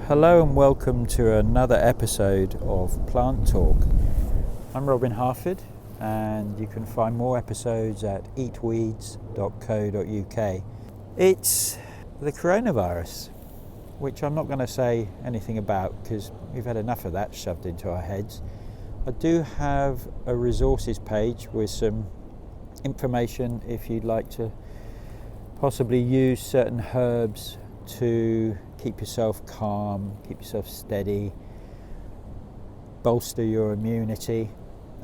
Hello and welcome to another episode of Plant Talk. I'm Robin Harford and you can find more episodes at eatweeds.co.uk. It's the coronavirus, which I'm not going to say anything about because we've had enough of that shoved into our heads. I do have a resources page with some information if you'd like to possibly use certain herbs to keep yourself calm, keep yourself steady, bolster your immunity.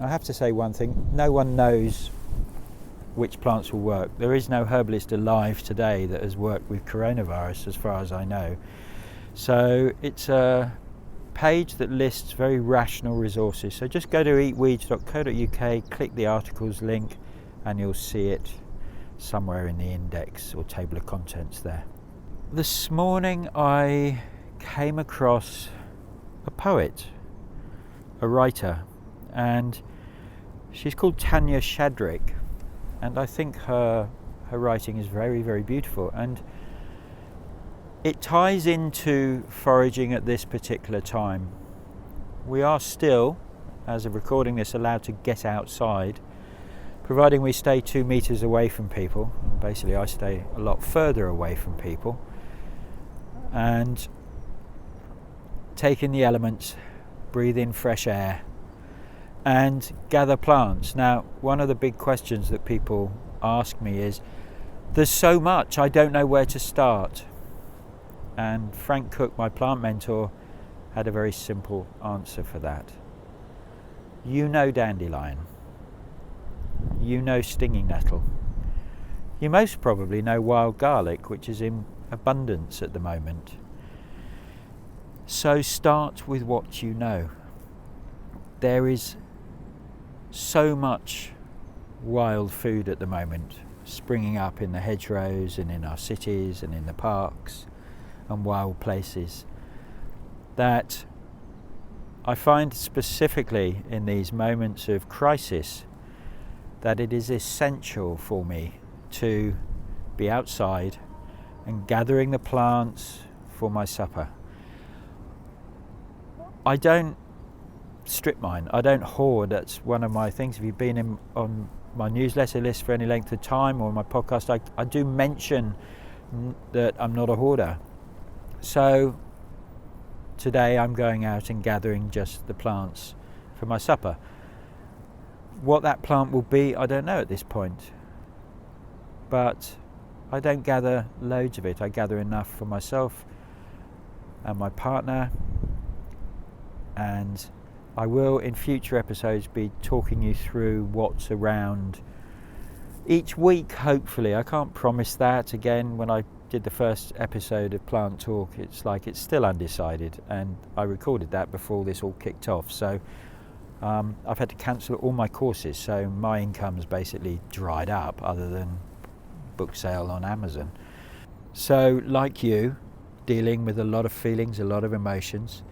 I have to say one thing, no one knows which plants will work. There is no herbalist alive today that has worked with coronavirus as far as I know. So it's a page that lists very rational resources. So just go to eatweeds.co.uk, click the articles link and you'll see it somewhere in the index or table of contents there. This morning I came across a poet, a writer, and she's called Tonya Shadrach, and I think her writing is very, very beautiful, and it ties into foraging at this particular time. We are still, as of recording this, allowed to get outside, providing we stay 2 meters away from people. And basically I stay a lot further away from people, and take in the elements, breathe in fresh air and gather plants. Now, one of the big questions that people ask me is, there's so much, I don't know where to start. And Frank Cook, my plant mentor, had a very simple answer for that. You know dandelion, you know stinging nettle, you most probably know wild garlic, which is in abundance at the moment. So start with what you know. There is so much wild food at the moment springing up in the hedgerows and in our cities and in the parks and wild places that I find, specifically in these moments of crisis, that it is essential for me to be outside and gathering the plants for my supper. I don't strip mine, I don't hoard. That's one of my things. If you've been on my newsletter list for any length of time or my podcast, I do mention that I'm not a hoarder. So today I'm going out and gathering just the plants for my supper. What that plant will be, I don't know at this point, but I don't gather loads of it. I gather enough for myself and my partner, and I will in future episodes be talking you through what's around each week, hopefully. I can't promise that. Again, when I did the first episode of Plant Talk, it's like it's still undecided, and I recorded that before this all kicked off. So I've had to cancel all my courses, so my income's basically dried up other than book sale on Amazon. So like you, dealing with a lot of feelings, a lot of emotions.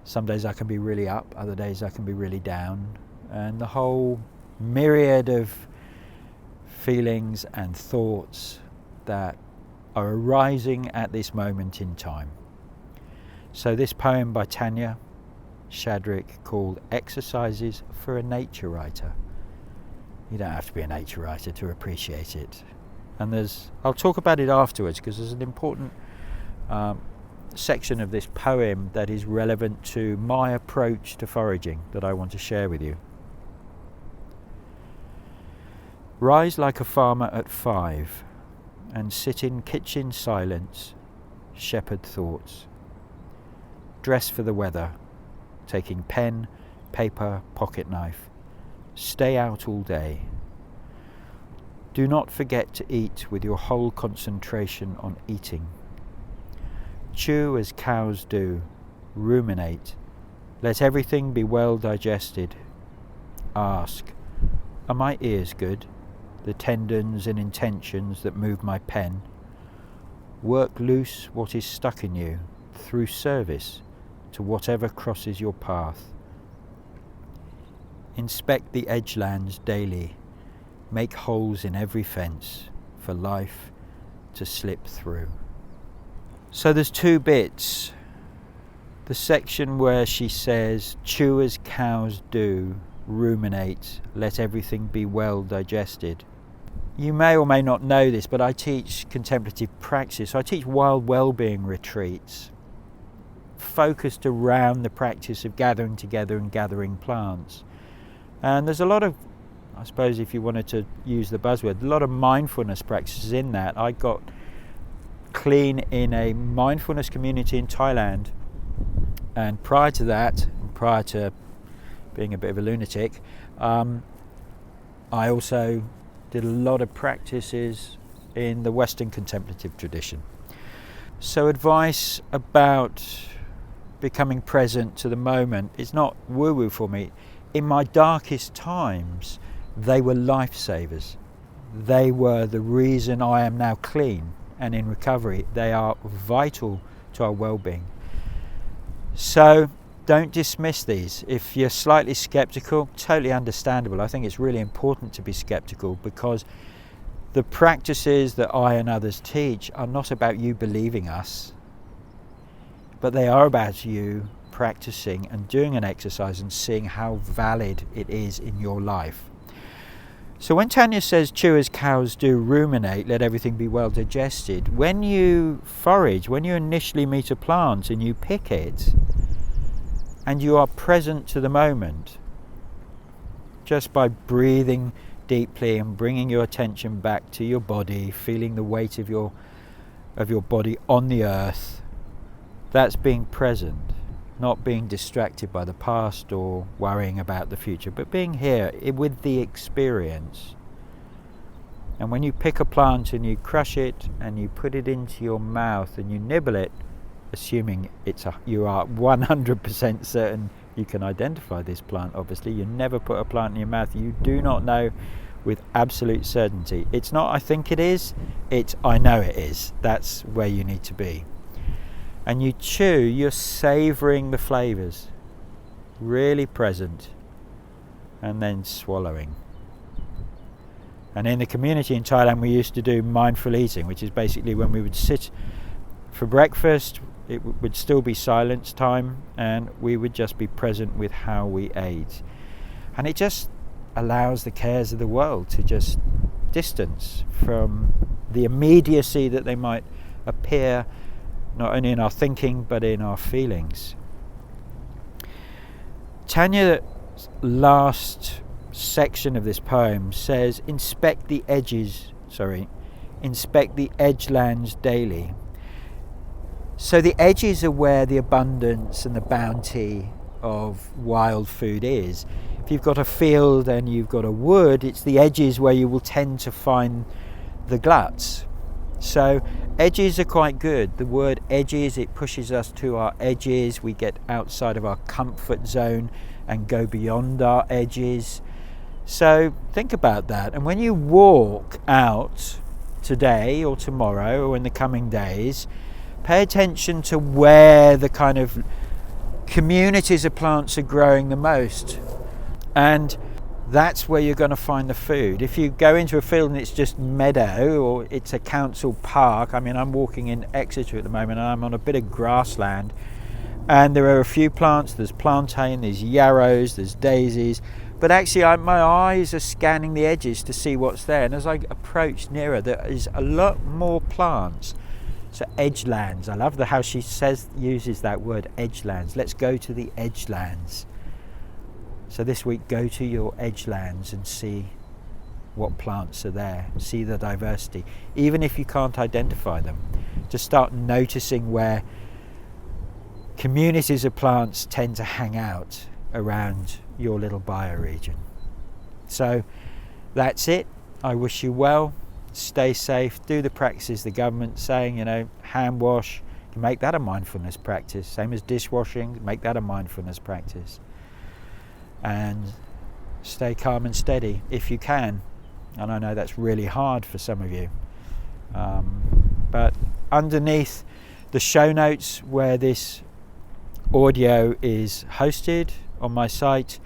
Some days I can be really up, other days I can be really down, and the whole myriad of feelings and thoughts that are arising at this moment in time. So this poem by Tonya Shadrach, called Exercises for a Nature Writer. You don't have to be a nature writer to appreciate it. And I'll talk about it afterwards because there's an important section of this poem that is relevant to my approach to foraging that I want to share with you. Rise like a farmer at 5 and sit in kitchen silence, shepherd thoughts. Dress for the weather, taking pen, paper, pocket knife. Stay out all day. Do not forget to eat with your whole concentration on eating. Chew as cows do, ruminate. Let everything be well digested. Ask, are my ears good? The tendons and intentions that move my pen. Work loose what is stuck in you through service to whatever crosses your path. Inspect the edgelands daily. Make holes in every fence for life to slip through. So there's two bits. The section where she says, chew as cows do, ruminate, let everything be well digested. You may or may not know this, but I teach contemplative practice. So I teach wild well-being retreats focused around the practice of gathering together and gathering plants. And there's a lot of, I suppose if you wanted to use the buzzword, a lot of mindfulness practices in that. I got clean in a mindfulness community in Thailand, and prior to that, prior to being a bit of a lunatic, I also did a lot of practices in the Western contemplative tradition. So advice about becoming present to the moment is not woo-woo for me. In my darkest times, they were lifesavers. They were the reason I am now clean and in recovery. They are vital to our well-being. So don't dismiss these. If you're slightly skeptical, totally understandable. I think it's really important to be skeptical, because the practices that I and others teach are not about you believing us, but they are about you practicing and doing an exercise and seeing how valid it is in your life. So when Tonya says, chew as cows do, ruminate, let everything be well digested, when you forage, when you initially meet a plant and you pick it, and you are present to the moment, just by breathing deeply and bringing your attention back to your body, feeling the weight of your body on the earth, that's being present, not being distracted by the past or worrying about the future, but being here with the experience. And when you pick a plant and you crush it and you put it into your mouth and you nibble it, assuming you are 100% certain you can identify this plant, obviously. You never put a plant in your mouth you do not know with absolute certainty. It's not I think it is, it's I know it is. That's where you need to be. And you chew, you're savouring the flavours, really present, and then swallowing. And in the community in Thailand, we used to do mindful eating, which is basically when we would sit for breakfast, it would still be silence time, and we would just be present with how we ate. And it just allows the cares of the world to just distance from the immediacy that they might appear not only in our thinking but in our feelings. Tanya's last section of this poem says, inspect the edgelands daily. So the edges are where the abundance and the bounty of wild food is. If you've got a field and you've got a wood, it's the edges where you will tend to find the gluts. So edges are quite good. The word edges, it pushes us to our edges. We get outside of our comfort zone and go beyond our edges. So think about that. And when you walk out today or tomorrow or in the coming days, pay attention to where the kind of communities of plants are growing the most. And that's where you're going to find the food. If you go into a field and it's just meadow or it's a council park, I mean, I'm walking in Exeter at the moment and I'm on a bit of grassland, and there are a few plants. There's plantain, there's yarrows, there's daisies, but actually my eyes are scanning the edges to see what's there, and as I approach nearer, there is a lot more plants. So edgelands, I love how she uses that word, edgelands. Let's go to the edgelands. So this week, go to your edgelands and see what plants are there. See the diversity. Even if you can't identify them, just start noticing where communities of plants tend to hang out around your little bioregion. So that's it. I wish you well. Stay safe. Do the practices the government's saying, hand wash. You can make that a mindfulness practice. Same as dishwashing, make that a mindfulness practice. And stay calm and steady if you can. And I know that's really hard for some of you. But underneath the show notes where this audio is hosted on my site,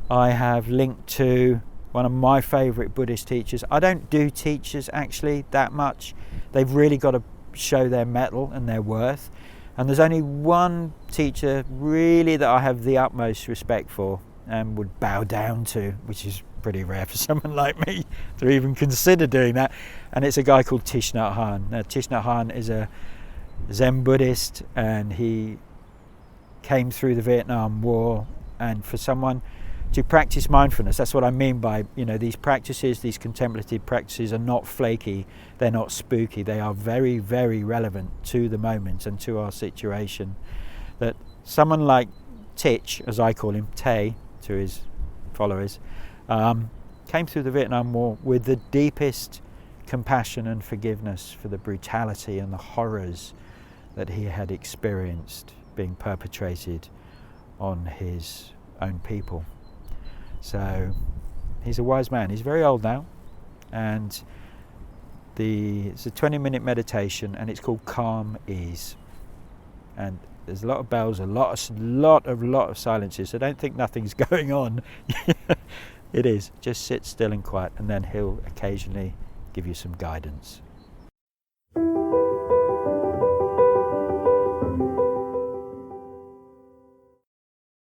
I have linked to one of my favourite Buddhist teachers. I don't do teachers actually that much. They've really got to show their mettle and their worth. And there's only one teacher really that I have the utmost respect for and would bow down to, which is pretty rare for someone like me to even consider doing that. And it's a guy called Thich Nhat Hanh. Now, Thich Nhat Hanh is a Zen Buddhist, and he came through the Vietnam War. And for someone to practice mindfulness, that's what I mean by, these practices, these contemplative practices are not flaky, they're not spooky, they are very, very relevant to the moment and to our situation. That someone like Thich, as I call him, Tay to his followers, came through the Vietnam War with the deepest compassion and forgiveness for the brutality and the horrors that he had experienced being perpetrated on his own people. So he's a wise man. He's very old now, and it's a 20-minute meditation, and it's called Calm Ease. And there's a lot of bells, a lot of silences. So don't think nothing's going on. It is. Just sit still and quiet, and then he'll occasionally give you some guidance.